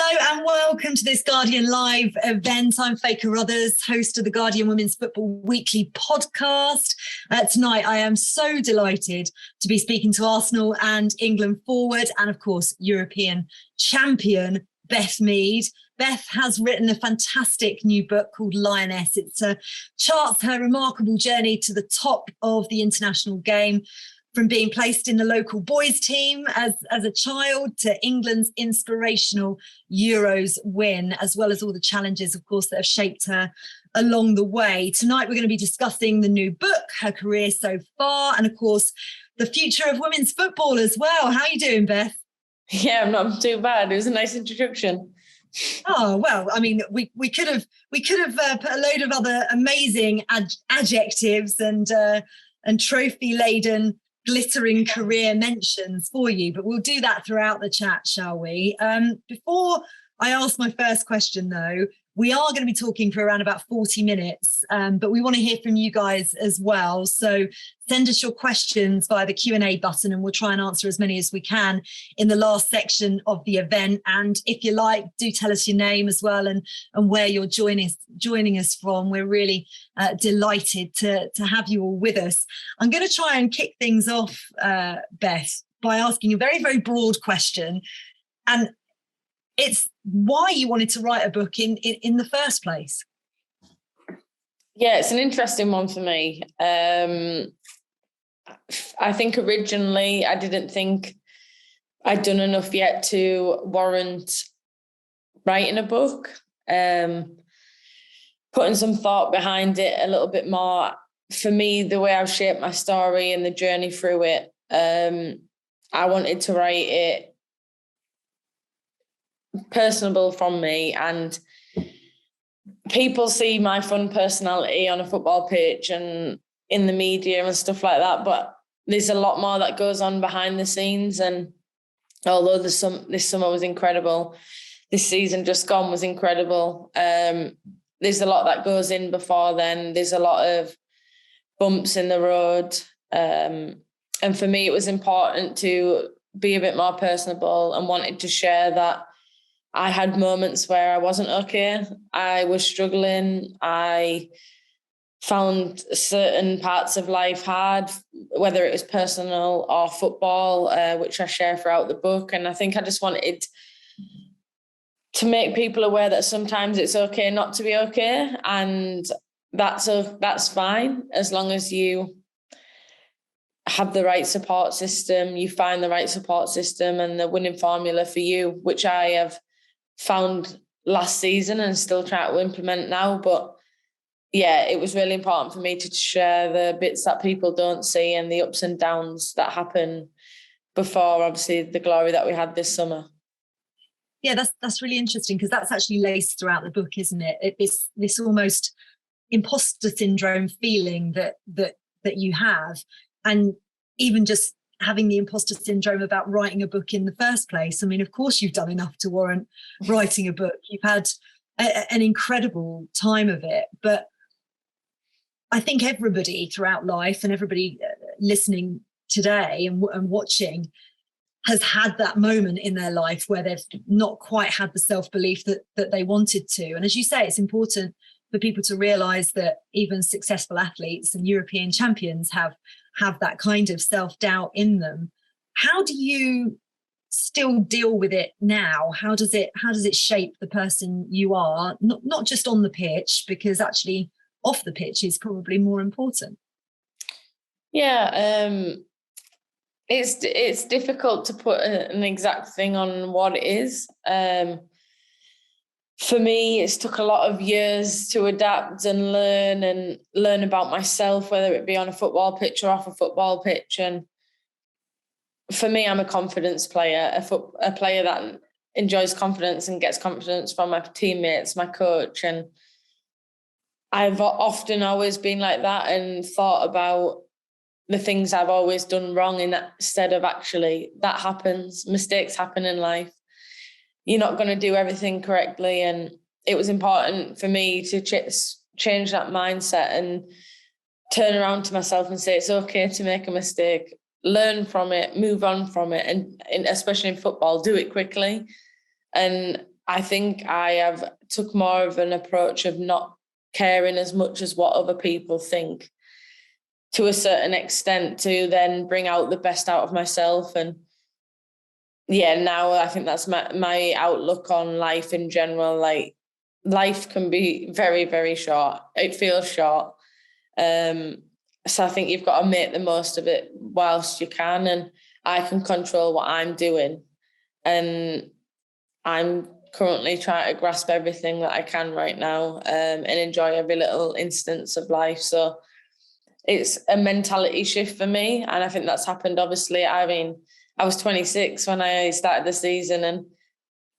Hello and welcome to this Guardian Live event. I'm Faye Carruthers, host of the Guardian Women's Football Weekly podcast. Tonight, I am so delighted to be speaking to Arsenal and England forward and, of course, European champion Beth Mead. Beth has written a fantastic new book called Lioness. It charts her remarkable journey to the top of the international game, from being placed in the local boys team as a child to England's inspirational Euros win, as well as all the challenges, of course, that have shaped her along the way. Tonight, we're going to be discussing the new book, her career so far, and of course, the future of women's football as well. How are you doing, Beth? Yeah, I'm not too bad. It was a nice introduction. Oh, well, I mean, we could have put a load of other amazing adjectives and trophy-laden glittering career mentions for you, but we'll do that throughout the chat, shall we? Before I ask my first question, though, we are going to be talking for around about 40 minutes, but we want to hear from you guys as well. So send us your questions via the Q&A button and we'll try and answer as many as we can in the last section of the event. And if you like, do tell us your name as well and where you're joining us from. We're really delighted to have you all with us. I'm going to try and kick things off, Beth, by asking a very, very broad question. And it's why you wanted to write a book in the first place. Yeah, it's an interesting one for me. I think originally I didn't think I'd done enough yet to warrant writing a book. Putting some thought behind it a little bit more. For me, the way I've shaped my story and the journey through it, I wanted to write it personable from me, and people see my fun personality on a football pitch and in the media and stuff like that, but there's a lot more that goes on behind the scenes. And although this summer was incredible, this season just gone was incredible, there's a lot that goes in before then. There's a lot of bumps in the road, and for me it was important to be a bit more personable and wanted to share that I had moments where I wasn't okay. I was struggling. I found certain parts of life hard, whether it was personal or football, which I share throughout the book. And I think I just wanted to make people aware that sometimes it's okay not to be okay. And that's fine, as long as you have the right support system, you find the right support system and the winning formula for you, which I have found last season and still try to implement now. But yeah, it was really important for me to share the bits that people don't see and the ups and downs that happen before, obviously, the glory that we had this summer. Yeah, that's really interesting, because that's actually laced throughout the book, isn't it? It's this almost imposter syndrome feeling that you have, and even just having the imposter syndrome about writing a book in the first place. I mean, of course, you've done enough to warrant writing a book. You've had an incredible time of it. But I think everybody throughout life, and everybody listening today and watching, has had that moment in their life where they've not quite had the self-belief that they wanted to. And as you say, it's important for people to realise that even successful athletes and European champions have that kind of self-doubt in them. How do you still deal with it now? How does it shape the person you are? Not just on the pitch, because actually off the pitch is probably more important. Yeah, it's difficult to put an exact thing on what it is. For me, it's took a lot of years to adapt and learn about myself, whether it be on a football pitch or off a football pitch. And for me, I'm a confidence player, a player that enjoys confidence and gets confidence from my teammates, my coach. And I've often always been like that and thought about the things I've always done wrong instead of actually that happens. Mistakes happen in life. You're not going to do everything correctly. And it was important for me to change that mindset and turn around to myself and say, it's okay to make a mistake, learn from it, move on from it. And especially in football, do it quickly. And I think I have took more of an approach of not caring as much as what other people think, to a certain extent, to then bring out the best out of myself. And yeah, now I think that's my outlook on life in general. Like, life can be very, very short. It feels short. So I think you've got to make the most of it whilst you can. And I can control what I'm doing. And I'm currently trying to grasp everything that I can right now, and enjoy every little instance of life. So it's a mentality shift for me. And I think that's happened, obviously. I mean, I was 26 when I started the season, and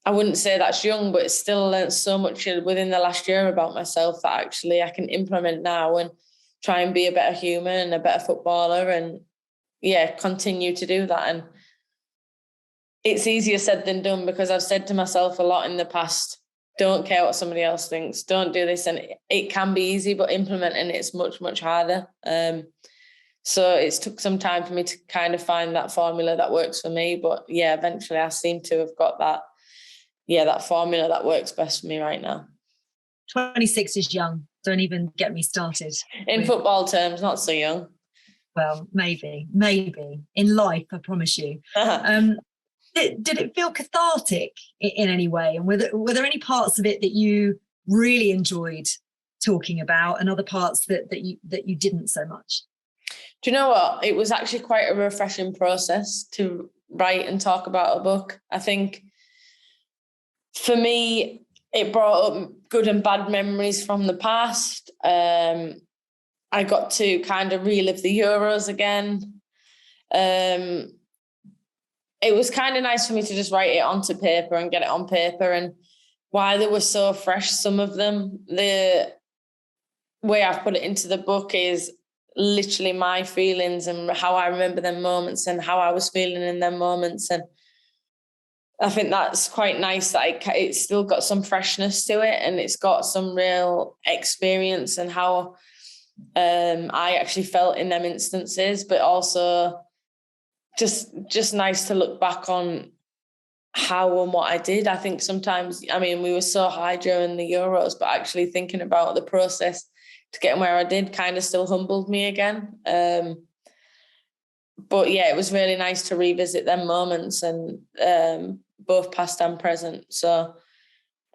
I wouldn't say that's young, but it's still learned so much within the last year about myself that actually I can implement now and try and be a better human and a better footballer, and yeah, continue to do that. And it's easier said than done, because I've said to myself a lot in the past, don't care what somebody else thinks, don't do this. And it can be easy, but implementing it's much, much harder. So it's took some time for me to kind of find that formula that works for me. But yeah, eventually I seem to have got that formula that works best for me right now. 26 is young. Don't even get me started. In football terms, not so young. Well, maybe. In life, I promise you. Did it feel cathartic in any way? And were there any parts of it that you really enjoyed talking about, and other parts that you didn't so much? Do you know what? It was actually quite a refreshing process to write and talk about a book. I think for me, it brought up good and bad memories from the past. I got to kind of relive the Euros again. It was kind of nice for me to just write it onto paper and get it on paper. And why they were so fresh, some of them, the way I've put it into the book is literally my feelings and how I remember them moments and how I was feeling in them moments. And I think that's quite nice that it's still got some freshness to it, and it's got some real experience and how I actually felt in them instances, but also just nice to look back on how and what I did. I think sometimes, I mean, we were so high during the Euros, but actually thinking about the process to get where I did kind of still humbled me again. But yeah, it was really nice to revisit them moments, and both past and present. So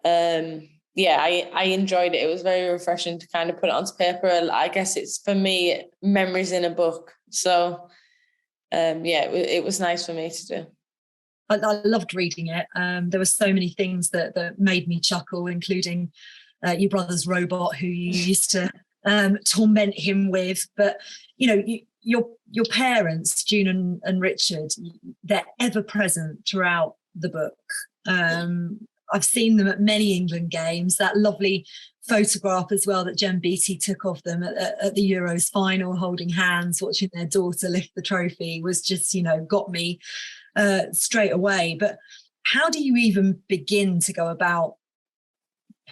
yeah, I enjoyed it. It was very refreshing to kind of put it onto paper. I guess it's, for me, memories in a book. So yeah, it was nice for me to do. I loved reading it. There were so many things that made me chuckle, including your brother's robot, who you used to torment him with. But you know, your parents, June and Richard, they're ever present throughout the book. I've seen them at many England games. That lovely photograph as well that Jem Beattie took of them at the Euros final, holding hands, watching their daughter lift the trophy, was just, got me straight away. But how do you even begin to go about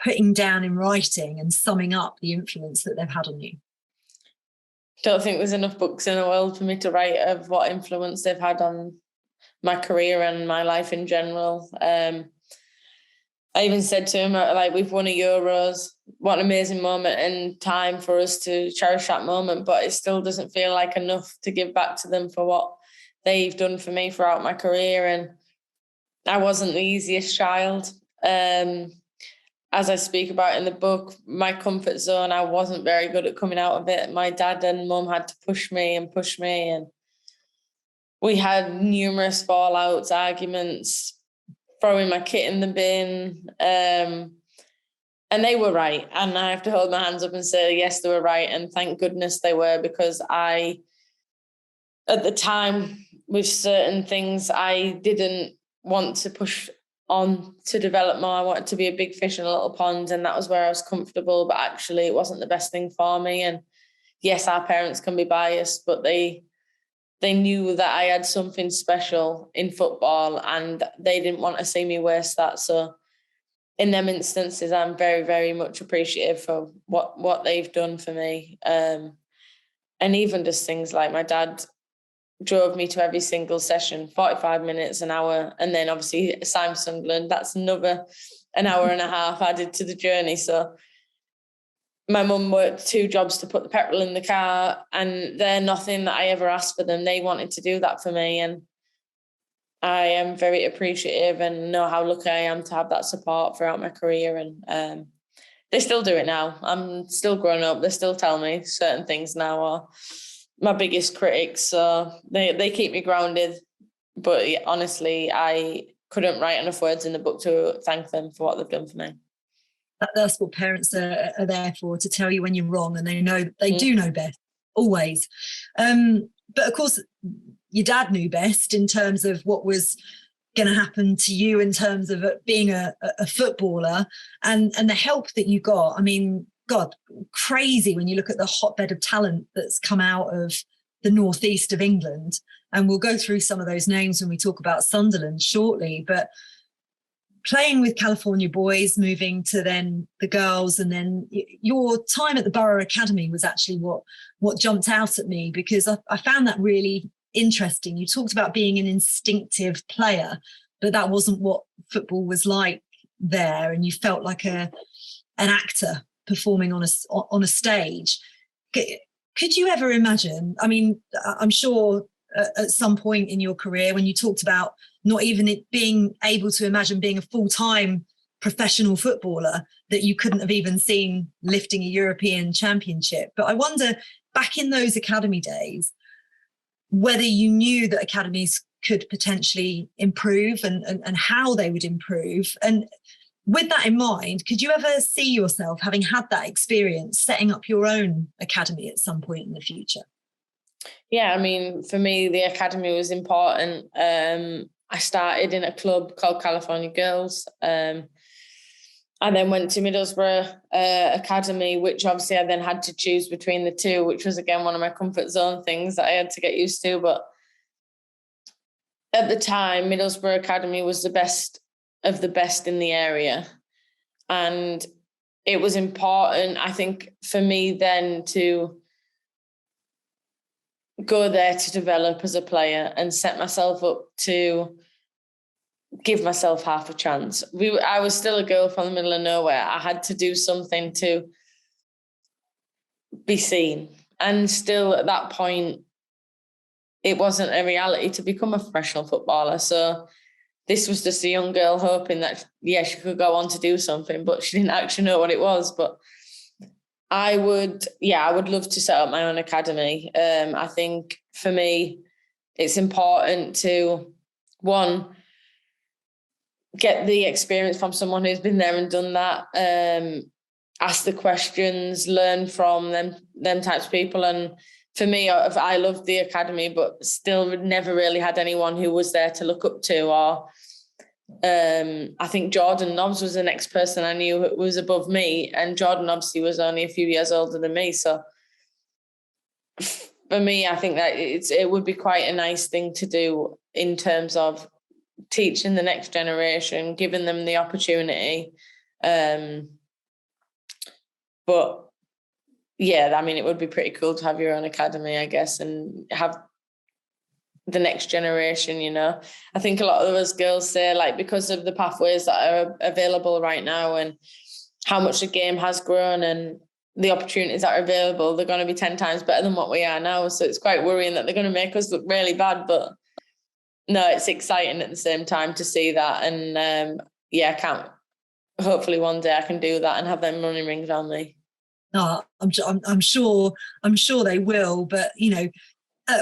putting down in writing and summing up the influence that they've had on you? Don't think there's enough books in the world for me to write of what influence they've had on my career and my life in general. I even said to him, like, we've won a Euros, what an amazing moment and time for us to cherish that moment, but it still doesn't feel like enough to give back to them for what they've done for me throughout my career. And I wasn't the easiest child. As I speak about in the book, my comfort zone, I wasn't very good at coming out of it. My dad and mum had to push me, and we had numerous fallouts, arguments, throwing my kit in the bin. And they were right. And I have to hold my hands up and say, yes, they were right. And thank goodness they were, because at the time, with certain things, I didn't want to push on to develop more. I wanted to be a big fish in a little pond, and that was where I was comfortable, but actually it wasn't the best thing for me. And yes, our parents can be biased, but they knew that I had something special in football, and they didn't want to see me waste that. So in them instances, I'm very, very much appreciative for what they've done for me. And even just things like my dad drove me to every single session, 45 minutes, an hour. And then obviously Sunderland, that's another an hour and a half added to the journey. So my mum worked 2 jobs to put the petrol in the car, and they're nothing that I ever asked for them. They wanted to do that for me. And I am very appreciative and know how lucky I am to have that support throughout my career. And they still do it now. I'm still growing up. They still tell me certain things now are my biggest critics. So they keep me grounded. But yeah, honestly, I couldn't write enough words in the book to thank them for what they've done for me. That's what parents are there for, to tell you when you're wrong, and they do know best, always. But of course, your dad knew best in terms of what was going to happen to you in terms of being a footballer, and the help that you got. I mean, God, crazy when you look at the hotbed of talent that's come out of the northeast of England. And we'll go through some of those names when we talk about Sunderland shortly. But playing with California boys, moving to then the girls, and then your time at the Borough Academy was actually what jumped out at me, because I found that really interesting. You talked about being an instinctive player, but that wasn't what football was like there, and you felt like an actor performing on a stage. Could you ever imagine? I mean, I'm sure at some point in your career, when you talked about not even being able to imagine being a full-time professional footballer, that you couldn't have even seen lifting a European championship. But I wonder, back in those academy days, whether you knew that academies could potentially improve and how they would improve. And with that in mind, could you ever see yourself, having had that experience, setting up your own academy at some point in the future? Yeah, I mean, for me, the academy was important. I started in a club called California Girls. I then went to Middlesbrough Academy, which obviously I then had to choose between the two, which was, again, one of my comfort zone things that I had to get used to. But at the time, Middlesbrough Academy was the best of the best in the area. And it was important, I think, for me then to go there to develop as a player and set myself up to give myself half a chance. I was still a girl from the middle of nowhere. I had to do something to be seen. And still at that point, it wasn't a reality to become a professional footballer. So this was just a young girl hoping that, yeah, she could go on to do something, but she didn't actually know what it was. But I would love to set up my own academy. I think for me, it's important to, one, get the experience from someone who's been there and done that, ask the questions, learn from them types of people. And for me, I loved the academy, but still never really had anyone who was there to look up to. Or I think Jordan Nobbs was the next person I knew who was above me, and Jordan obviously was only a few years older than me. So for me, I think that it would be quite a nice thing to do in terms of teaching the next generation, giving them the opportunity. But yeah, I mean, it would be pretty cool to have your own academy, I guess, and have the next generation, you know. I think a lot of us girls say, like, because of the pathways that are available right now and how much the game has grown and the opportunities that are available, they're going to be 10 times better than what we are now. So it's quite worrying that they're going to make us look really bad. But no, it's exciting at the same time to see that. And I can't. Hopefully one day I can do that and have them running rings on me. No, I'm sure they will. But you know,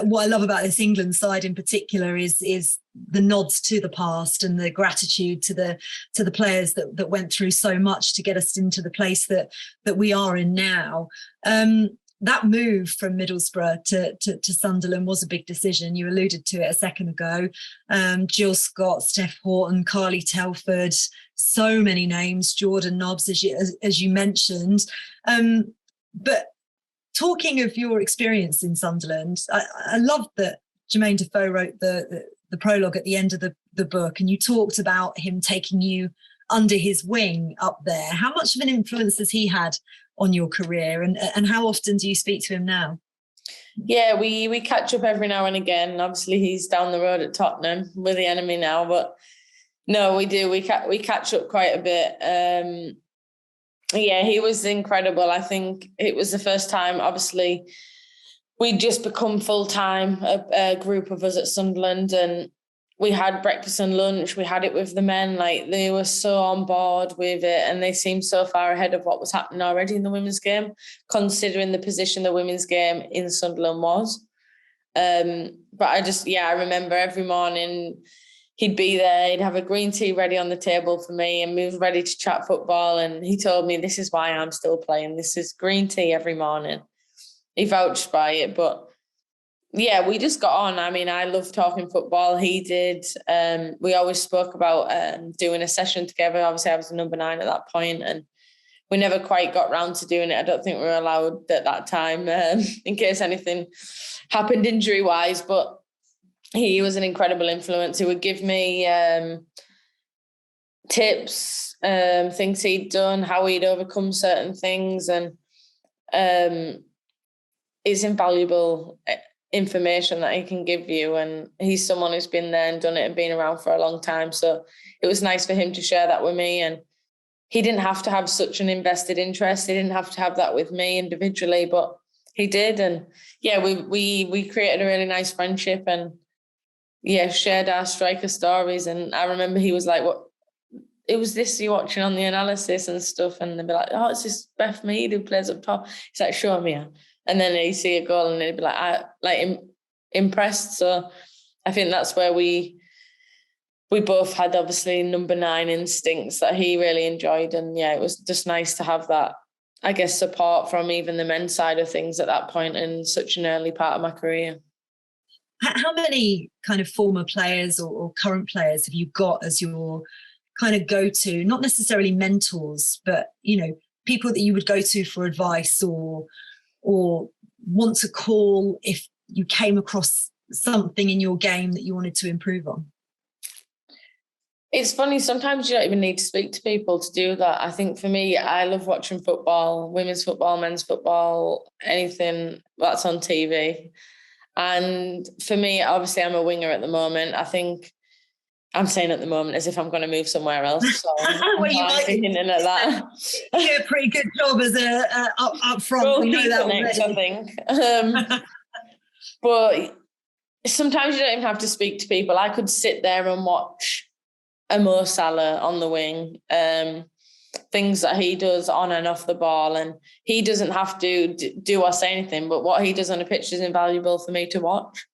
what I love about this England side in particular is the nods to the past and the gratitude to the players that went through so much to get us into the place that we are in now. That move from Middlesbrough to Sunderland was a big decision. You alluded to it a second ago. Jill Scott, Steph Horton, Carly Telford, so many names, Jordan Nobbs, as you mentioned. But talking of your experience in Sunderland, I love that Jermaine Defoe wrote the prologue at the end of the book, and you talked about him taking you under his wing up there. How much of an influence has he had on your career, and how often do you speak to him now? Yeah, we catch up every now and again. Obviously, he's down the road at Tottenham. We're the enemy now, but no, we do. We catch up quite a bit. Yeah, he was incredible. I think it was the first time, obviously, we'd just become full-time, a group of us at Sunderland, and we had breakfast and lunch. We had it with the men. Like, they were so on board with it, and they seemed so far ahead of what was happening already in the women's game, considering the position the women's game in Sunderland was. But I remember every morning he'd be there, he'd have a green tea ready on the table for me, and we were ready to chat football. And he told me, this is why I'm still playing. This is green tea every morning. He vouched by it. But yeah, we just got on. I mean, I love talking football. He did. We always spoke about doing a session together. Obviously, I was the number 9 at that point, and we never quite got round to doing it. I don't think we were allowed at that time, in case anything happened injury-wise. But he was an incredible influence. He would give me tips, things he'd done, how he'd overcome certain things, and it's invaluable information that he can give you. And he's someone who's been there and done it and been around for a long time. So it was nice for him to share that with me. And he didn't have to have such an invested interest. He didn't have to have that with me individually, but he did. And yeah, we created a really nice friendship, and yeah, shared our striker stories. And I remember he was like, "What? It was this you're watching on the analysis and stuff," and they'd be like, "Oh, it's this Beth Mead who plays up top." He's like, "Show me." And then he'd see a goal and he'd be like, impressed. So I think that's where we both had, obviously, number 9 instincts that he really enjoyed. And yeah, it was just nice to have that, I guess, support from even the men's side of things at that point in such an early part of my career. How many kind of former players or current players have you got as your kind of go-to, not necessarily mentors, but, people that you would go to for advice or want to call if you came across something in your game that you wanted to improve on? It's funny, sometimes you don't even need to speak to people to do that. I think for me, I love watching football, women's football, men's football, anything that's on TV. And for me, obviously, I'm a winger at the moment. I think I'm saying at the moment as if I'm going to move somewhere else. So well, you might be hinting at that. You do a pretty good job as up front. We know that already. I think. But sometimes you don't even have to speak to people. I could sit there and watch a Mo Salah on the wing, things that he does on and off the ball, and he doesn't have to do or say anything, but what he does on a pitch is invaluable for me to watch.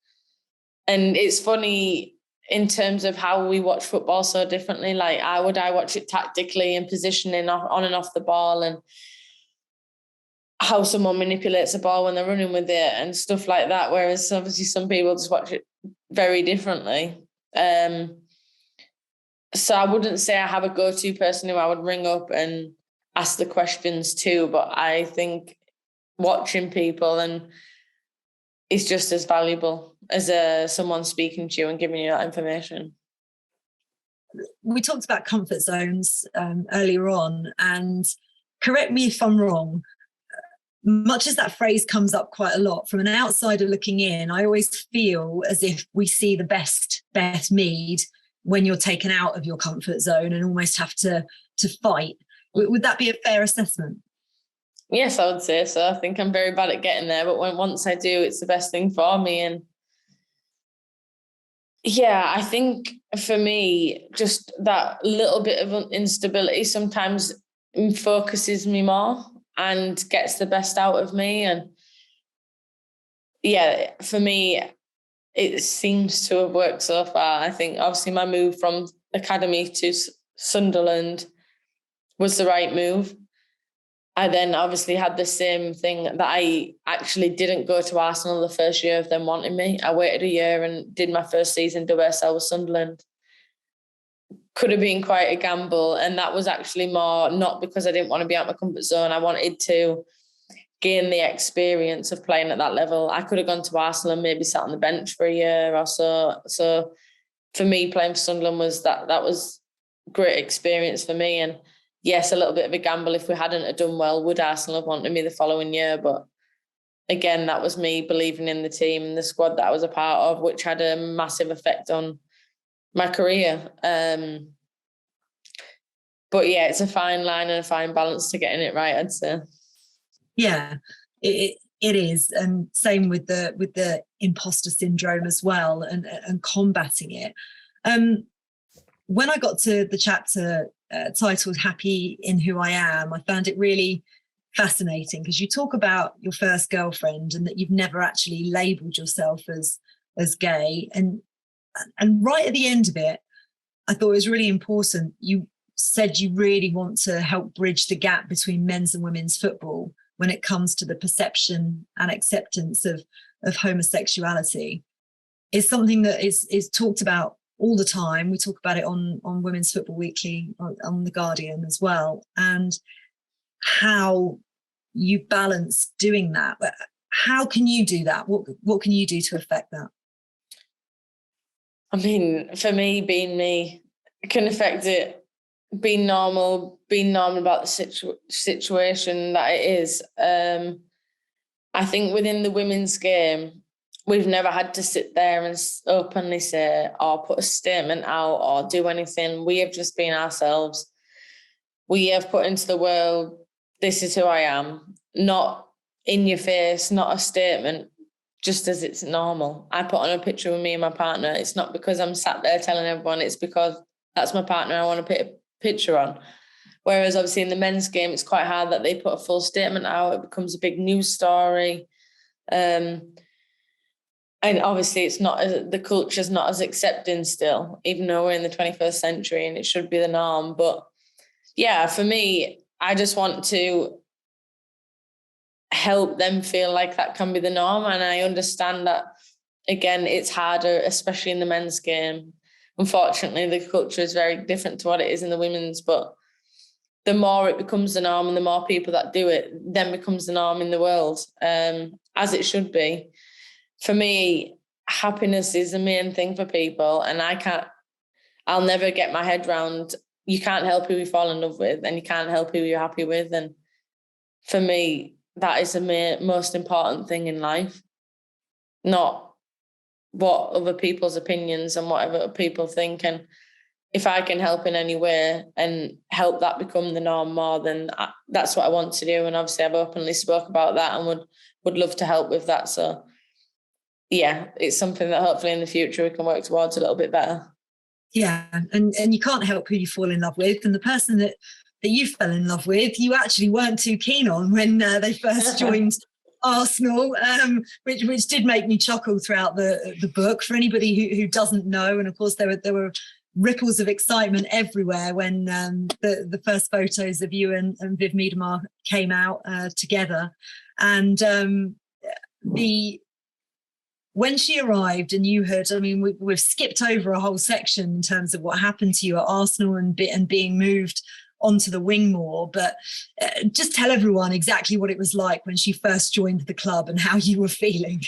And it's funny in terms of how we watch football so differently. Like, I watch it tactically and positioning on and off the ball, and how someone manipulates the ball when they're running with it and stuff like that. Whereas obviously some people just watch it very differently. So I wouldn't say I have a go-to person who I would ring up and ask the questions to, but I think watching people and is just as valuable as someone speaking to you and giving you that information. We talked about comfort zones earlier on, and correct me if I'm wrong, much as that phrase comes up quite a lot, from an outsider looking in, I always feel as if we see the best Beth Mead when you're taken out of your comfort zone and almost have to fight. Would that be a fair assessment? Yes, I would say so. I think I'm very bad at getting there, but once I do, it's the best thing for me. And yeah, I think for me, just that little bit of instability sometimes focuses me more and gets the best out of me. And yeah, for me, it seems to have worked so far. I think obviously my move from academy to Sunderland was the right move. I then obviously had the same thing that I actually didn't go to Arsenal the first year of them wanting me. I waited a year and did my first season WSL with Sunderland. Could have been quite a gamble, and that was actually more not because I didn't want to be out my comfort zone. I wanted to gain the experience of playing at that level. I could have gone to Arsenal and maybe sat on the bench for a year or so. So for me, playing for Sunderland was that was great experience for me. And yes, a little bit of a gamble. If we hadn't have done well, would Arsenal have wanted me the following year? But again, that was me believing in the team and the squad that I was a part of, which had a massive effect on my career. But yeah, it's a fine line and a fine balance to getting it right, I'd say. Yeah, it is, and same with the imposter syndrome as well, and combating it. When I got to the chapter titled "Happy in Who I Am," I found it really fascinating, because you talk about your first girlfriend and that you've never actually labelled yourself as gay, and right at the end of it, I thought it was really important. You said you really want to help bridge the gap between men's and women's football when it comes to the perception and acceptance of homosexuality. It's something that is talked about all the time. We talk about it on Women's Football Weekly, on The Guardian as well, and how you balance doing that. But how can you do that? What can you do to affect that? I mean, for me, being me can affect it. Being normal about the situation that it is. I think within the women's game, we've never had to sit there and openly say or put a statement out or do anything. We have just been ourselves. We have put into the world, this is who I am, not in your face, not a statement, just as it's normal. I put on a picture with me and my partner. It's not because I'm sat there telling everyone, it's because that's my partner I want to put a picture on. Whereas obviously in the men's game, it's quite hard that they put a full statement out. It becomes a big news story. And obviously it's not, the culture's not as accepting still, even though we're in the 21st century and it should be the norm. But yeah, for me, I just want to help them feel like that can be the norm. And I understand that, again, it's harder, especially in the men's game. Unfortunately, the culture is very different to what it is in the women's, but the more it becomes the norm and the more people that do it, then becomes the norm in the world, as it should be. For me, happiness is the main thing for people, and I'll never get my head round, you can't help who you fall in love with and you can't help who you're happy with. And for me, that is the most important thing in life, not what other people's opinions and whatever people think. And if I can help in any way and help that become the norm more, then that's what I want to do. And obviously I've openly spoke about that and would love to help with that. So yeah, it's something that hopefully in the future we can work towards a little bit better. Yeah, and you can't help who you fall in love with. And the person that you fell in love with, you actually weren't too keen on when they first joined Arsenal, which did make me chuckle throughout the book. For anybody who doesn't know, and of course there were ripples of excitement everywhere when the first photos of you and Viv Mead came out together, and when she arrived and you heard, I mean, we've skipped over a whole section in terms of what happened to you at Arsenal and being moved onto the wing more, but just tell everyone exactly what it was like when she first joined the club and how you were feeling.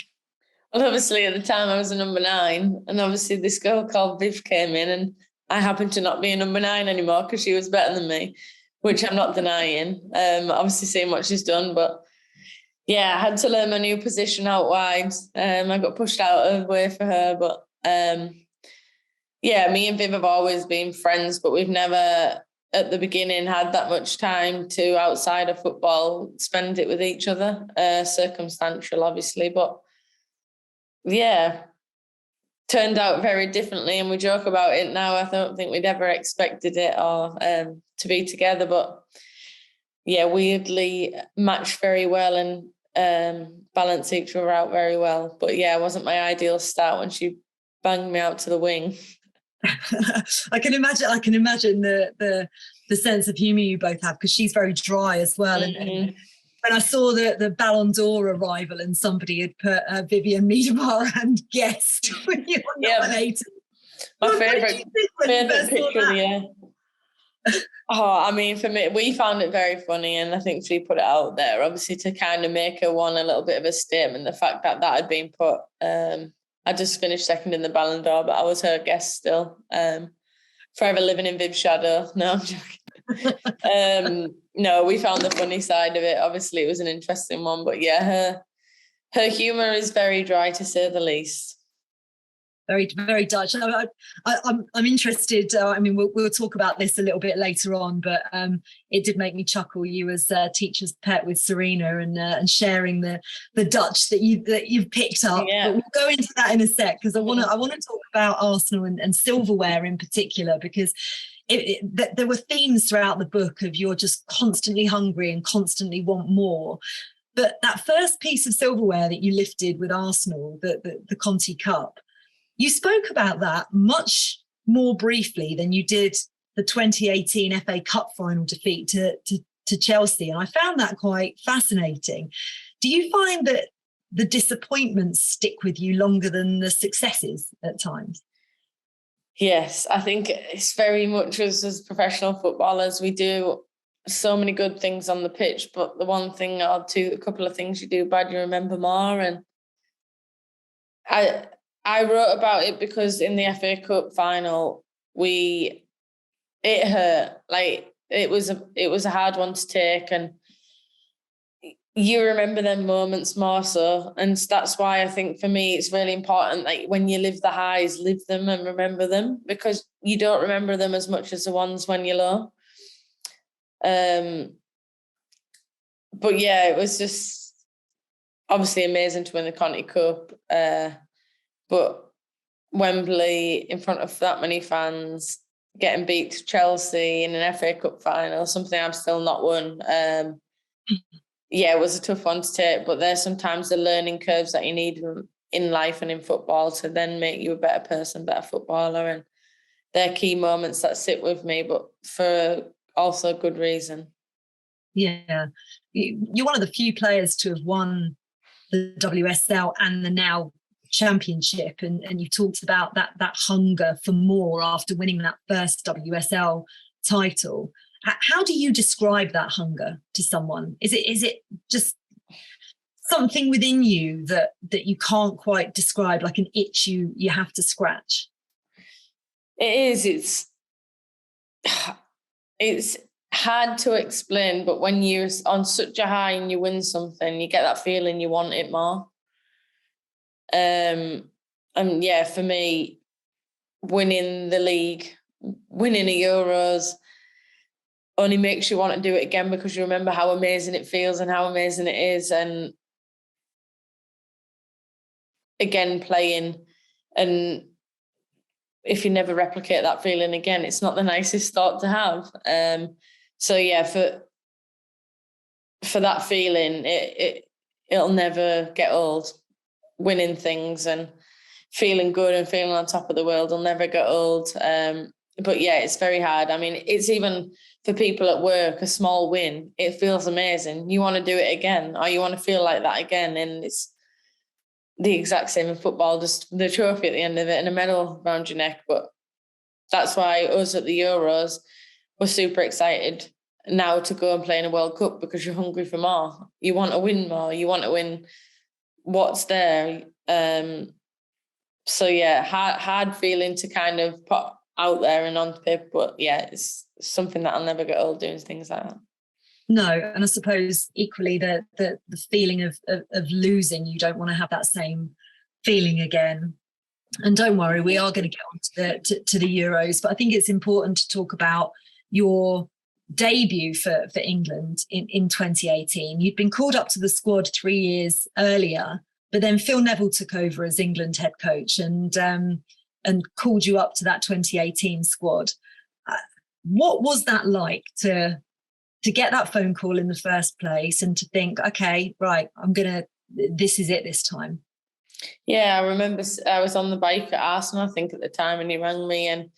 Well, obviously at the time I was a number 9, and obviously this girl called Viv came in, and I happened to not be a number 9 anymore because she was better than me, which I'm not denying. Obviously seeing what she's done, but yeah, I had to learn my new position out wide. I got pushed out of the way for her, but yeah, me and Viv have always been friends, but we've never at the beginning had that much time to, outside of football, spend it with each other. Circumstantial, obviously, but yeah, turned out very differently, and we joke about it now. I don't think we'd ever expected it or to be together, but yeah, weirdly matched very well and balance each other out very well. But yeah, it wasn't my ideal start when she banged me out to the wing. I can imagine the sense of humour you both have, because she's very dry as well. Mm-hmm. And when I saw the Ballon d'Or arrival and somebody had put Vivianne Miedema and guest when you were nominated. My favourite picture of the year. Oh, I mean, for me, we found it very funny, and I think she put it out there, obviously, to kind of make her one a little bit of a statement. The fact that had been put, I just finished second in the Ballon d'Or, but I was her guest still. Forever living in Viv's shadow. No, I'm joking. No, we found the funny side of it. Obviously, it was an interesting one, but yeah, Her humour is very dry, to say the least. Very, very Dutch. I'm interested. I mean, we'll talk about this a little bit later on, but it did make me chuckle. You as teacher's pet with Serena and sharing the Dutch that you've picked up. Yeah. But we'll go into that in a sec, because I want to talk about Arsenal and silverware in particular, because there were themes throughout the book of you're just constantly hungry and constantly want more. But that first piece of silverware that you lifted with Arsenal, the Conti Cup, you spoke about that much more briefly than you did the 2018 FA Cup final defeat to Chelsea. And I found that quite fascinating. Do you find that the disappointments stick with you longer than the successes at times? Yes, I think it's very much as professional footballers, we do so many good things on the pitch, but the one thing or two, a couple of things you do bad, you remember more. And I wrote about it because in the FA Cup final, it hurt. Like it was a hard one to take, and you remember them moments more so. And that's why I think for me it's really important, like when you live the highs, live them and remember them, because you don't remember them as much as the ones when you're low. But yeah, it was just obviously amazing to win the Conti Cup. But Wembley in front of that many fans, getting beat to Chelsea in an FA Cup final, something I've still not won. Yeah, it was a tough one to take, but there's sometimes the learning curves that you need in life and in football to then make you a better person, better footballer. And they're key moments that sit with me, but for also good reason. Yeah. You're one of the few players to have won the WSL and the now championship, and you talked about that hunger for more after winning that first WSL title. How do you describe that hunger to someone? Is it just something within you that you can't quite describe, like an itch you have to scratch? It is. It's hard to explain, but when you're on such a high and you win something, you get that feeling you want it more. And yeah, for me, winning the league, winning the Euros only makes you want to do it again, because you remember how amazing it feels and how amazing it is. And again, playing, and if you never replicate that feeling again, it's not the nicest thought to have. So yeah, for that feeling, it'll never get old. Winning things and feeling good and feeling on top of the world will never get old. But yeah, it's very hard. I mean, it's even for people at work, a small win, it feels amazing. You want to do it again, or you want to feel like that again. And it's the exact same in football, just the trophy at the end of it and a medal around your neck. But that's why us at the Euros, we're super excited now to go and play in a World Cup, because you're hungry for more. You want to win more. You want to win what's there. So yeah, hard feeling to kind of put out there and on paper, but yeah, it's something that I'll never get old doing, things like that. No, and I suppose equally the feeling of losing, you don't want to have that same feeling again. And don't worry, we are going to get on to the Euros, but I think it's important to talk about your debut for England in 2018. You'd been called up to the squad 3 years earlier, but then Phil Neville took over as England head coach and called you up to that 2018 squad. What was that like to get that phone call in the first place and to think, okay, right, this is it this time? Yeah, I remember I was on the bike at Arsenal, I think at the time, and he rang me and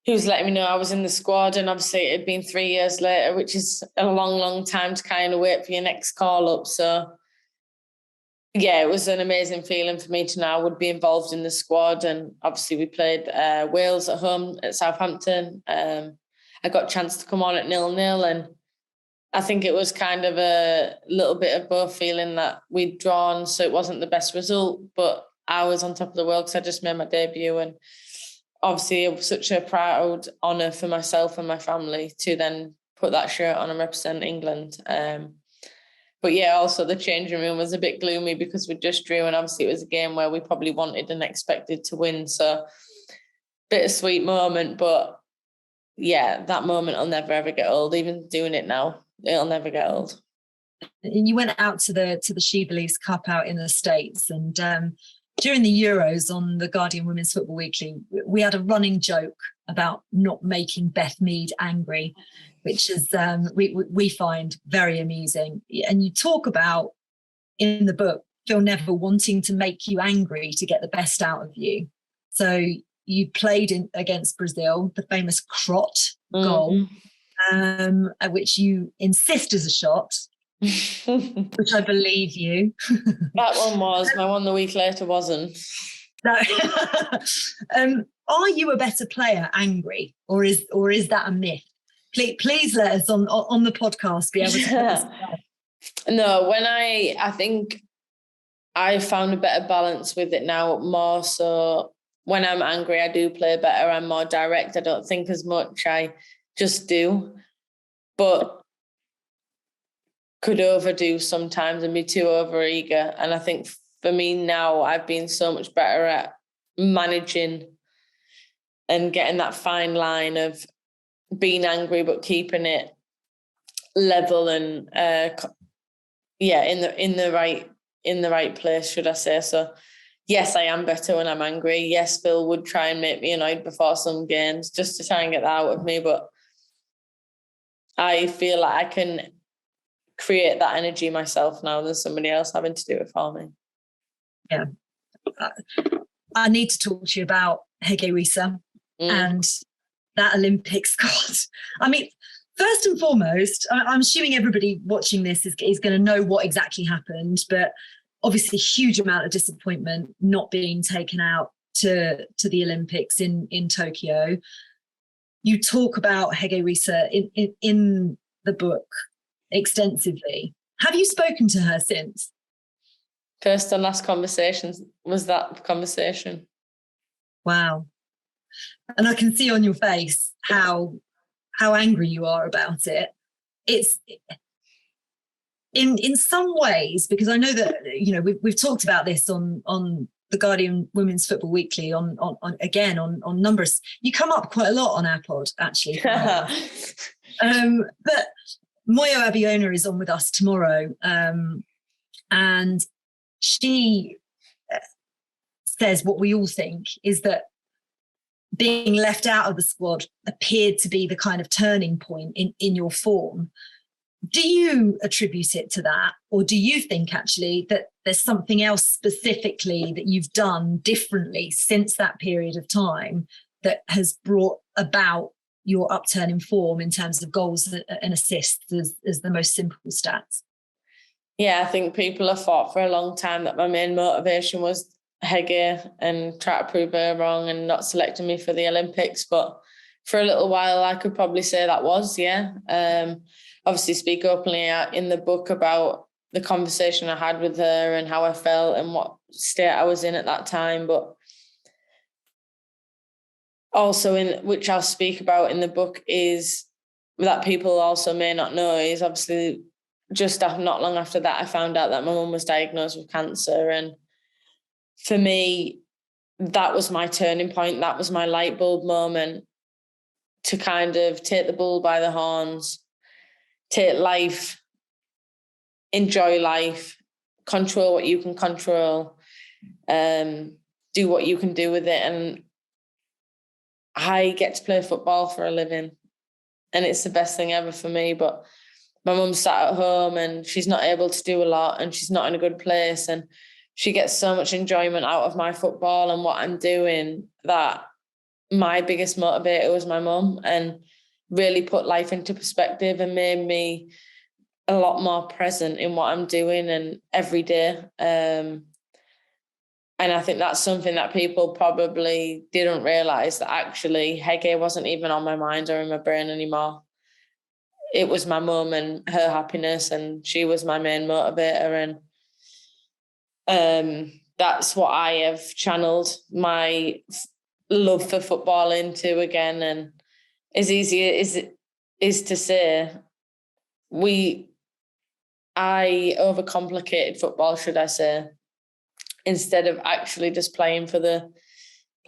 he was letting me know I was in the squad, and obviously it had been 3 years later, which is a long, long time to kind of wait for your next call up. So yeah, it was an amazing feeling for me to now would be involved in the squad. And obviously we played Wales at home at Southampton. I got a chance to come on at 0-0, and I think it was kind of a little bit of both, feeling that we'd drawn, so it wasn't the best result, but I was on top of the world because I just made my debut. And obviously it was such a proud honour for myself and my family to then put that shirt on and represent England. But yeah, also the changing room was a bit gloomy because we just drew, and obviously it was a game where we probably wanted and expected to win. So bittersweet moment, but yeah, that moment will never ever get old. Even doing it now, it'll never get old. And you went out to the She Believes Cup out in the States, and during the Euros on the Guardian Women's Football Weekly, we had a running joke about not making Beth Mead angry, which is we find very amusing. And you talk about in the book Phil Neville wanting to make you angry to get the best out of you. So you played against Brazil, the famous Crot goal, at which you insist is a shot, which I believe you. That one was. My one the week later wasn't. No. Are you a better player angry, or is that a myth? Please let us on the podcast be able to. No, when I think I found a better balance with it now, more so when I'm angry, I do play better. I'm more direct. I don't think as much. I just do. But could overdo sometimes and be too overeager. And I think for me now, I've been so much better at managing and getting that fine line of being angry but keeping it level and in the right place, should I say. So yes, I am better when I'm angry. Yes, Phil would try and make me annoyed before some games just to try and get that out of me, but I feel like I can create that energy myself now than somebody else having to do it for me. Yeah. I need to talk to you about Hege Risa and that Olympic squad. I mean, first and foremost, I'm assuming everybody watching this is going to know what exactly happened, but obviously huge amount of disappointment not being taken out to the Olympics in Tokyo. You talk about Hege Risa in the book extensively. Have you spoken to her since? First and last conversation was that conversation. Wow. And I can see on your face how angry you are about it. It's in some ways, because I know that, you know, we've talked about this on the Guardian Women's Football Weekly on numbers. You come up quite a lot on our pod, actually. But Moyo Abiona is on with us tomorrow, and she says what we all think is that being left out of the squad appeared to be the kind of turning point in your form. Do you attribute it to that, or do you think actually that there's something else specifically that you've done differently since that period of time that has brought about your upturn in form in terms of goals and assists as the most simple stats? Yeah, I think people have thought for a long time that my main motivation was Hege and try to prove her wrong and not selecting me for the Olympics. But for a little while, I could probably say that was, obviously speak openly in the book about the conversation I had with her and how I felt and what state I was in at that time. But also, which I'll speak about in the book, is that people also may not know, is obviously just not long after that, I found out that my mum was diagnosed with cancer. And for me, that was my turning point. That was my light bulb moment to kind of take the bull by the horns, take life, enjoy life, control what you can control, do what you can do with it. And I get to play football for a living, and it's the best thing ever for me. But my mum's sat at home and she's not able to do a lot and she's not in a good place, and she gets so much enjoyment out of my football and what I'm doing that my biggest motivator was my mum, and really put life into perspective and made me a lot more present in what I'm doing and every day. And I think that's something that people probably didn't realise, that actually Hege wasn't even on my mind or in my brain anymore. It was my mum and her happiness, and she was my main motivator. And that's what I have channeled my love for football into again. And as easy as it is to say, we I overcomplicated football, should I say, instead of actually just playing for the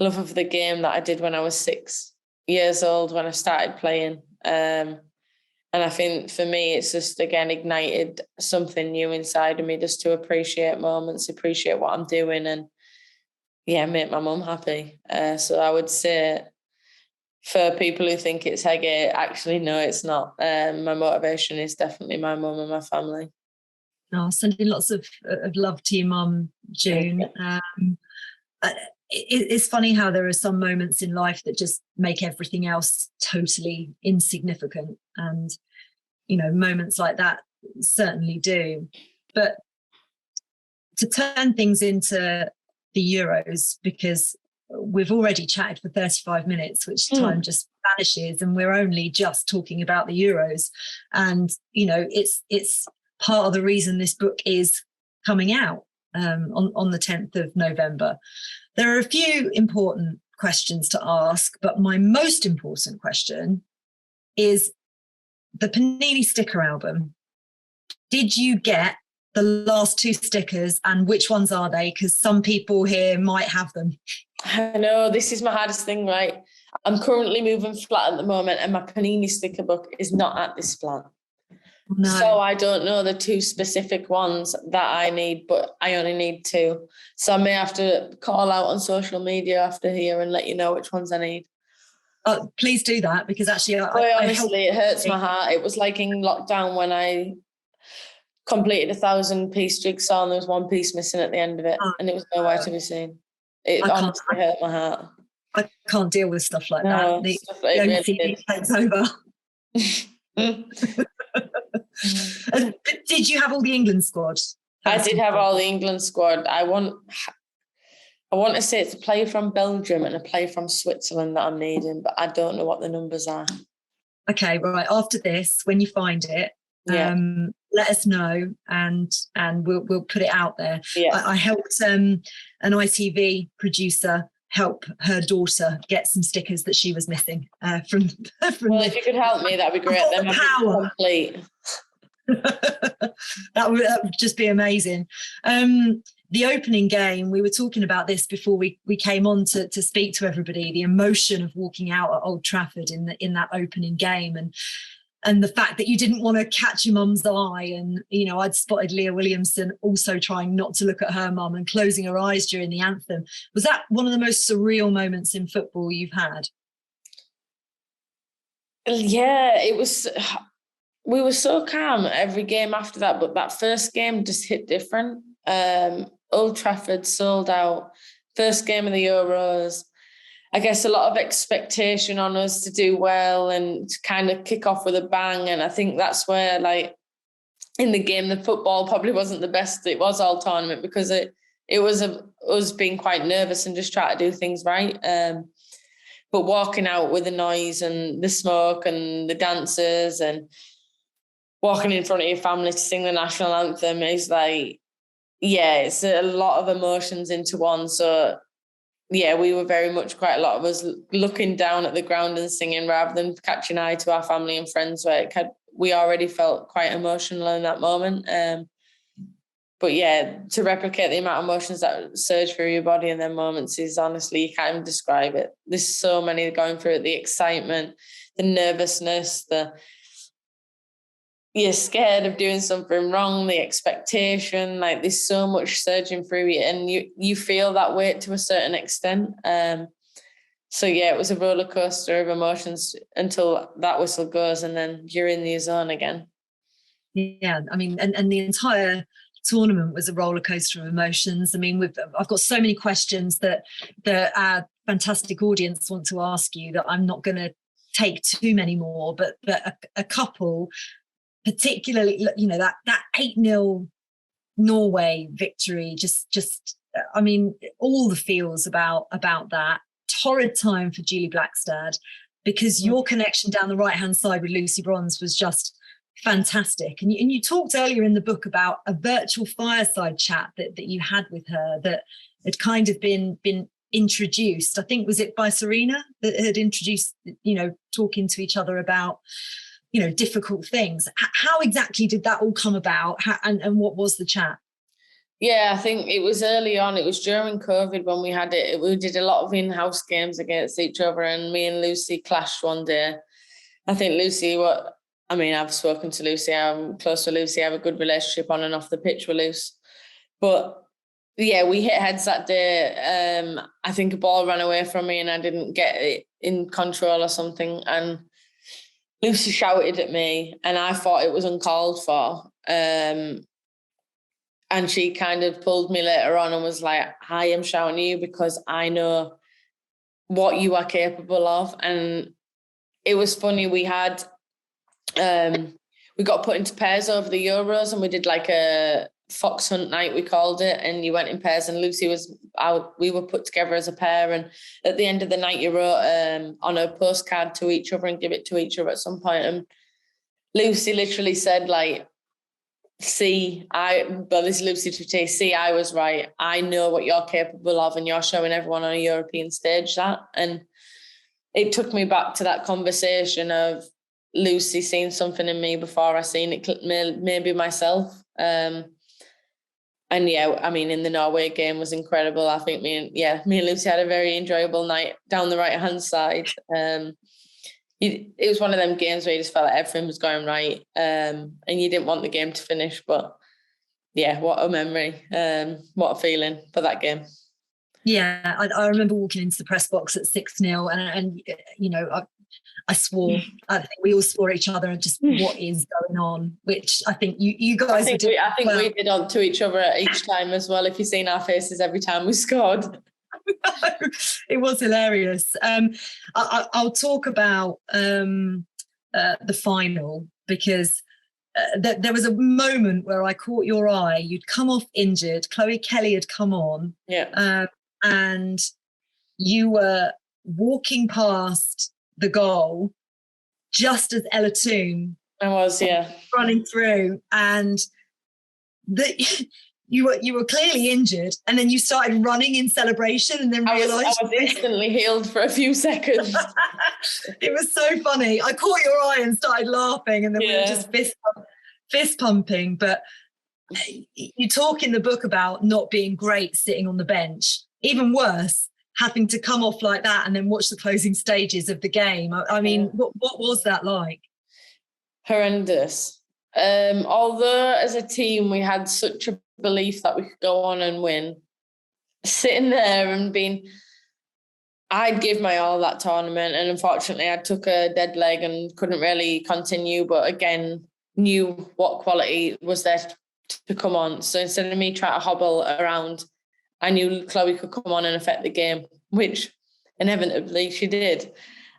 love of the game that I did when I was 6 years old, when I started playing. And I think for me, it's just, again, ignited something new inside of me, just to appreciate moments, appreciate what I'm doing, and make my mum happy. So I would say, for people who think it's Hege, actually, no, it's not. My motivation is definitely my mum and my family. Oh, sending lots of love to your mum, June. It's funny how there are some moments in life that just make everything else totally insignificant. And, moments like that certainly do. But to turn things into the Euros, because we've already chatted for 35 minutes, which time just vanishes, and we're only just talking about the Euros. And, it's part of the reason this book is coming out on the 10th of November. There are a few important questions to ask, but my most important question is the Panini sticker album. Did you get the last 2 stickers, and which ones are they? Because some people here might have them. I know, this is my hardest thing, right? I'm currently moving flat at the moment, and my Panini sticker book is not at this flat. No. So I don't know the 2 specific ones that I need, but I only need 2. So I may have to call out on social media after here and let you know which ones I need. Please do that, because actually, honestly, it hurts my heart. It was like in lockdown when I completed 1,000-piece jigsaw and there was 1 piece missing at the end of it, and it was nowhere to be seen. It honestly hurt my heart. I can't deal with stuff like that. The OCD takes over. Did you have all the England squad? I did have all the England squad. I want to say it's a player from Belgium and a player from Switzerland that I'm needing, but I don't know what the numbers are. Okay, right. After this, when you find it, let us know, and we'll put it out there. Yeah. I helped an ITV producer help her daughter get some stickers that she was missing from well, if you could help me, that'd be great. Then power. Complete. that would just be amazing. The opening game, we were talking about this before we came on to speak to everybody, the emotion of walking out at Old Trafford in that opening game, and the fact that you didn't want to catch your mum's eye. And, I'd spotted Leah Williamson also trying not to look at her mum and closing her eyes during the anthem. Was that one of the most surreal moments in football you've had? Yeah, it was. We were so calm every game after that, but that first game just hit different. Old Trafford sold out, first game of the Euros. I guess a lot of expectation on us to do well and to kind of kick off with a bang. And I think that's where, like, in the game, the football probably wasn't the best it was all tournament, because it was us being quite nervous and just trying to do things right. But walking out with the noise and the smoke and the dancers and walking in front of your family to sing the national anthem is like, it's a lot of emotions into one. So, we were very much, quite a lot of us, looking down at the ground and singing rather than catching eye to our family and friends, where we already felt quite emotional in that moment. But to replicate the amount of emotions that surge through your body in them moments is, honestly, you can't even describe it. There's so many going through it, the excitement, the nervousness, you're scared of doing something wrong, the expectation, like there's so much surging through you, and you feel that weight to a certain extent. So it was a roller coaster of emotions until that whistle goes, and then you're in the zone again. Yeah, I mean, and the entire tournament was a roller coaster of emotions. I mean, I've got so many questions that our fantastic audience want to ask you that I'm not going to take too many more, but a couple. Particularly, that 8-0 Norway victory, just I mean, all the feels about that. Torrid time for Julie Blackstad, because your connection down the right-hand side with Lucy Bronze was just fantastic. And you talked earlier in the book about a virtual fireside chat that you had with her that had kind of been introduced. I think, was it by Serena that had introduced, talking to each other about difficult things. How exactly did that all come about? And what was the chat? Yeah, I think it was early on. It was during COVID when we had it. We did a lot of in-house games against each other, and me and Lucy clashed one day. I think Lucy, I've spoken to Lucy. I'm close to Lucy. I have a good relationship on and off the pitch with Lucy. But yeah, we hit heads that day. I think a ball ran away from me and I didn't get it in control or something. And Lucy shouted at me and I thought it was uncalled for. And she kind of pulled me later on and was like, I am shouting at you because I know what you are capable of. And it was funny. We had, we got put into pairs over the Euros and we did like a fox hunt night, we called it. And you went in pairs and Lucy was out. We were put together as a pair. And at the end of the night, you wrote on a postcard to each other and give it to each other at some point. And Lucy literally said like, this is Lucy to see, I was right. I know what you're capable of and you're showing everyone on a European stage that. And it took me back to that conversation of Lucy seeing something in me before I seen it maybe myself. And yeah, I mean, in the Norway game was incredible. I think me and Lucy had a very enjoyable night down the right-hand side. It was one of them games where you just felt like everything was going right, and you didn't want the game to finish. But yeah, what a memory, what a feeling for that game. Yeah, I remember walking into the press box at 6-0 and I swore. I think we all swore at each other and just what is going on, which I think you guys I think we did on to each other at each time as well, if you've seen our faces every time we scored. It was hilarious. I'll talk about the final because there was a moment where I caught your eye. You'd come off injured. Chloe Kelly had come on. Yeah. And you were walking past the goal just as Ella Toon was running through, and you were clearly injured, and then you started running in celebration, and then realised I was instantly healed for a few seconds. It was so funny. I caught your eye and started laughing, and then we were just fist pumping. But you talk in the book about not being great sitting on the bench. Even worse, having to come off like that and then watch the closing stages of the game. I mean, what was that like? Horrendous. Although as a team we had such a belief that we could go on and win, sitting there and I'd give my all that tournament, and unfortunately I took a dead leg and couldn't really continue, but again knew what quality was there to come on. So instead of me trying to hobble around, I knew Chloe could come on and affect the game, which inevitably she did.